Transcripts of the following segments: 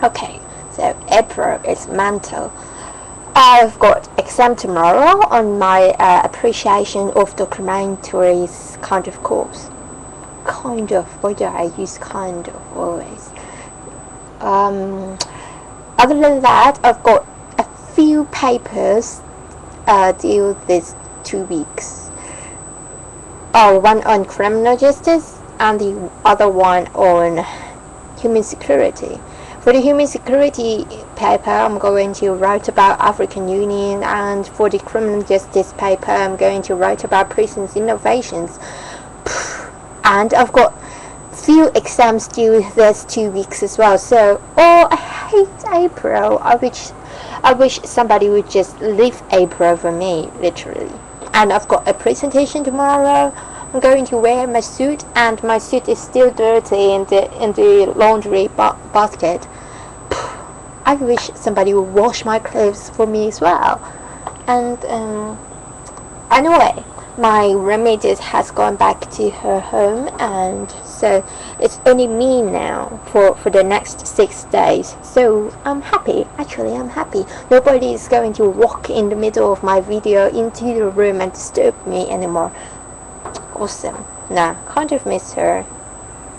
Okay, so April is mental. I've got exam tomorrow on my appreciation of documentaries kind of course. Kind of. Why do I use kind of always? Um, Other than that, I've got a few papers due this 2 weeks. One on criminal justice and the other one on human security. For the human security paper, I'm going to write about African Union, and for the criminal justice paper, I'm going to write about prisons innovations. And I've got few exams due this 2 weeks as well. So, I hate April. I wish somebody would just leave April for me, literally. And I've got a presentation tomorrow. I'm going to wear my suit, and my suit is still dirty in the laundry basket. I wish somebody would wash my clothes for me as well. And anyway, my roommate has gone back to her home, and so it's only me now for the next 6 days. So I'm happy. Actually, I'm happy. Nobody is going to walk in the middle of my video into the room and disturb me anymore. Awesome. Nah, kind of miss her.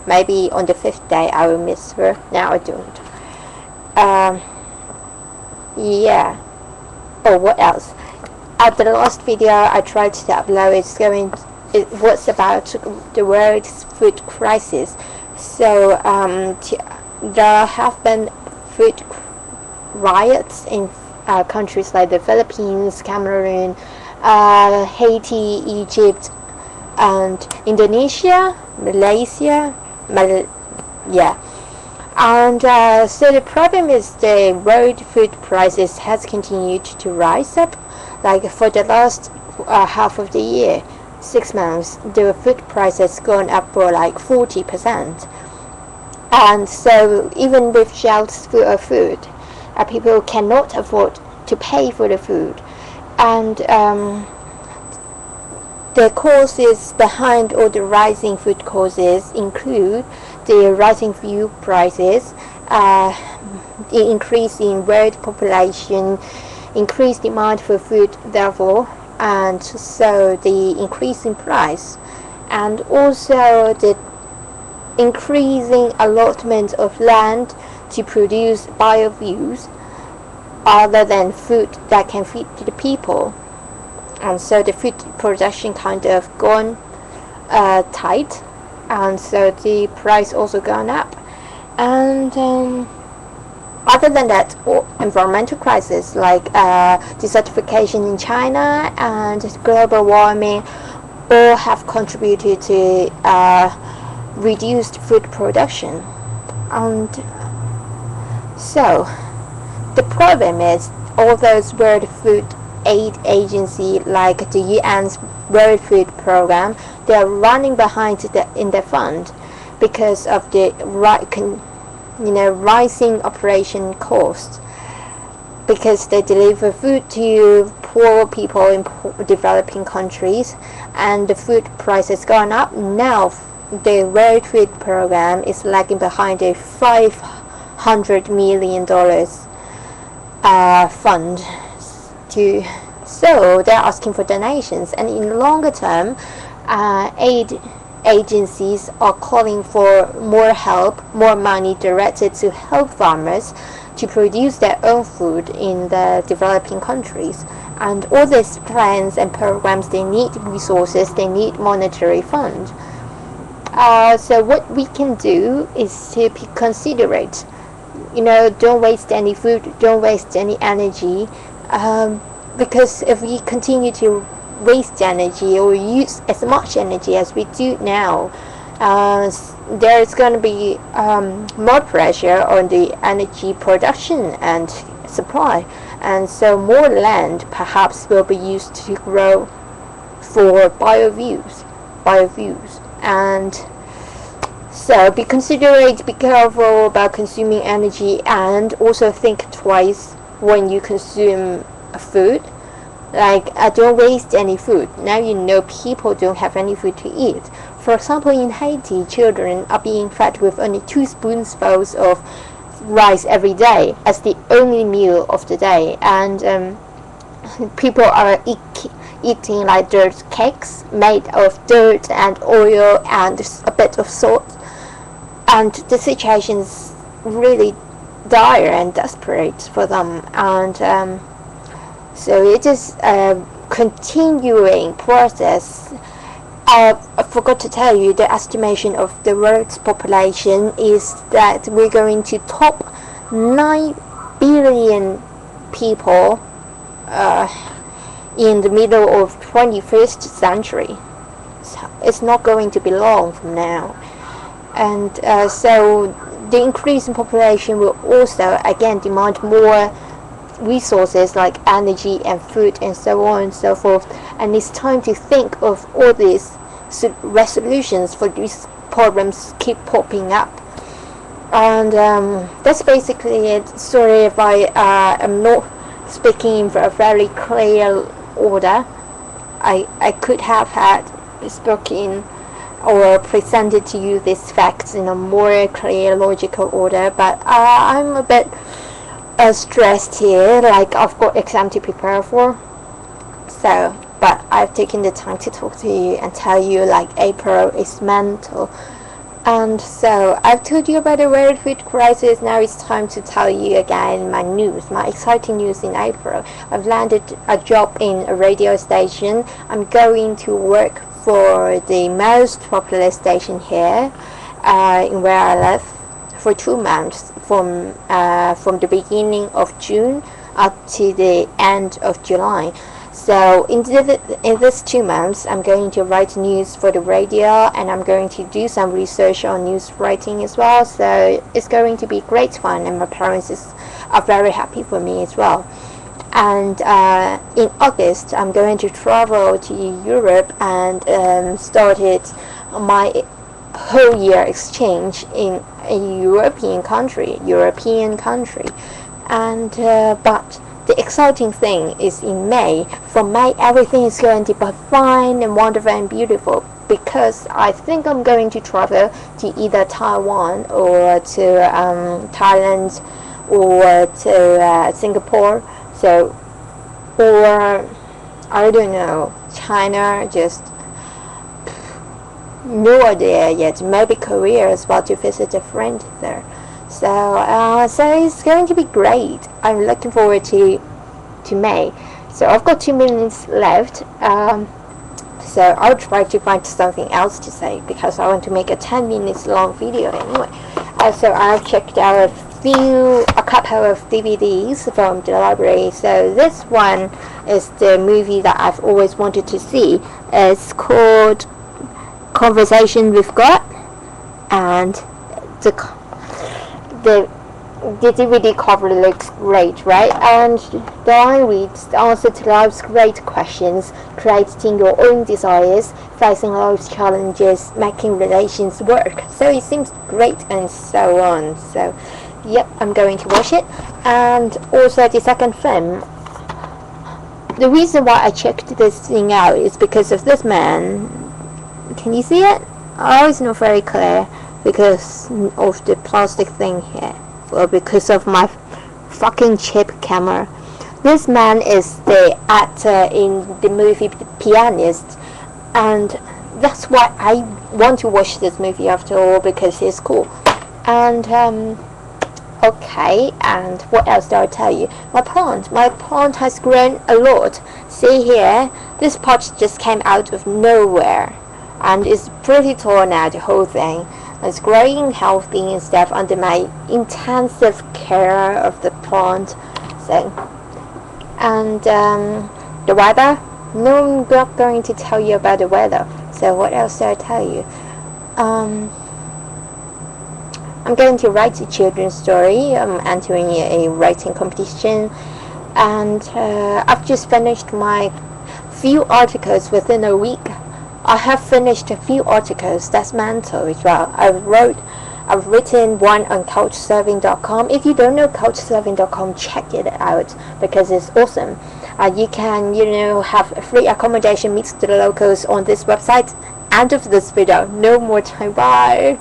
Maybe on the 5th day I will miss her. Now I don't. Yeah. Oh, what else? At the last video I tried to upload, it was about the world's food crisis. So there have been food riots in countries like the Philippines, Cameroon, Haiti, Egypt, and Indonesia, Malaysia, yeah. And so the problem is the world food prices has continued to rise up. Like for the last half of the year, 6 months, the food price has gone up for like 40%. And so even with shelves full of food, people cannot afford to pay for the food. And the causes behind all the rising food costs include the rising fuel prices, the increase in world population, increased demand for food, therefore, and so the increase in price, and also the increasing allotment of land to produce biofuels other than food that can feed the people. And so the food production kind of gone tight, and so the price also gone up. And other than that, environmental crisis like desertification in China and global warming all have contributed to reduced food production. And so the problem is all those World Food Aid Agency like the UN's World Food Program, they are running behind in the fund because of the rising operation costs, because they deliver food to poor people in developing countries, and the food price has gone up. Now the World Food Program is lagging behind a $500 million fund so they're asking for donations, and in the longer term, aid agencies are calling for more help, more money directed to help farmers to produce their own food in the developing countries. And all these plans and programs, they need resources, they need monetary funds. So what we can do is to be considerate. Don't waste any food, don't waste any energy, because if we continue to waste energy or use as much energy as we do now, there's going to be more pressure on the energy production and supply, and so more land perhaps will be used to grow for biofuels. And so be considerate, be careful about consuming energy, and also think twice when you consume food. Like, don't waste any food. Now people don't have any food to eat. For example, in Haiti, children are being fed with only 2 spoonfuls of rice every day as the only meal of the day, and people are eating like dirt cakes made of dirt and oil and a bit of salt, and the situation is really dire and desperate for them, and so it is a continuing process. I forgot to tell you, the estimation of the world's population is that we're going to top 9 billion people in the middle of 21st century. So it's not going to be long from now. And so the increase in population will also again demand more resources like energy and food and so on and so forth, and it's time to think of all these resolutions for these problems keep popping up. And that's basically it. Sorry if I am not speaking in a very clear order. I could have had spoken or presented to you these facts in a more clear logical order, but I'm a bit stressed here, like I've got exam to prepare for. So, but I've taken the time to talk to you and tell you like April is mental. And so I've told you about the world food crisis. Now it's time to tell you again my news, my exciting news in April. I've landed a job in a radio station. I'm going to work for the most popular station here in where I live for 2 months, from the beginning of June up to the end of July. So in this 2 months, I'm going to write news for the radio, and I'm going to do some research on news writing as well. So it's going to be great fun, and my parents are very happy for me as well. And in August, I'm going to travel to Europe and started my whole year exchange in a European country. And but the exciting thing is in May. From May, everything is going to be fine and wonderful and beautiful, because I think I'm going to travel to either Taiwan or to Thailand or to Singapore. So, or I don't know, China, just no idea yet. Maybe Korea as well, to visit a friend there. So it's going to be great. I'm looking forward to May. So I've got 2 minutes left. So I'll try to find something else to say, because I want to make a 10 minutes long video anyway. So I've checked out a couple of DVDs from the library. So this one is the movie that I've always wanted to see. It's called Conversation with God, and the DVD cover looks great, right? And the line reads, the answer to life's great questions, creating your own desires, facing life's challenges, making relations work. So it seems great and so on. So yep, I'm going to watch it. And also the second film, the reason why I checked this thing out is because of this man. Can you see it? Oh, it's not very clear because of the plastic thing here, or because of my fucking cheap camera. This man is the actor in the movie The Pianist, and that's why I want to watch this movie after all, because he's cool. And okay, and what else do I tell you? My plant has grown a lot. See here, this pot just came out of nowhere, and it's pretty tall now, the whole thing. It's growing healthy and stuff under my intensive care of the plant. So, and the weather? No, I'm not going to tell you about the weather. So what else do I tell you? I'm going to write a children's story. I'm entering a writing competition, and I've just finished my few articles within a week. I have finished a few articles. That's mental as well. I've written one on Couchsurfing.com. If you don't know Couchsurfing.com, check it out, because it's awesome. You can, have free accommodation, meet the locals on this website. End of this video. No more time. Bye.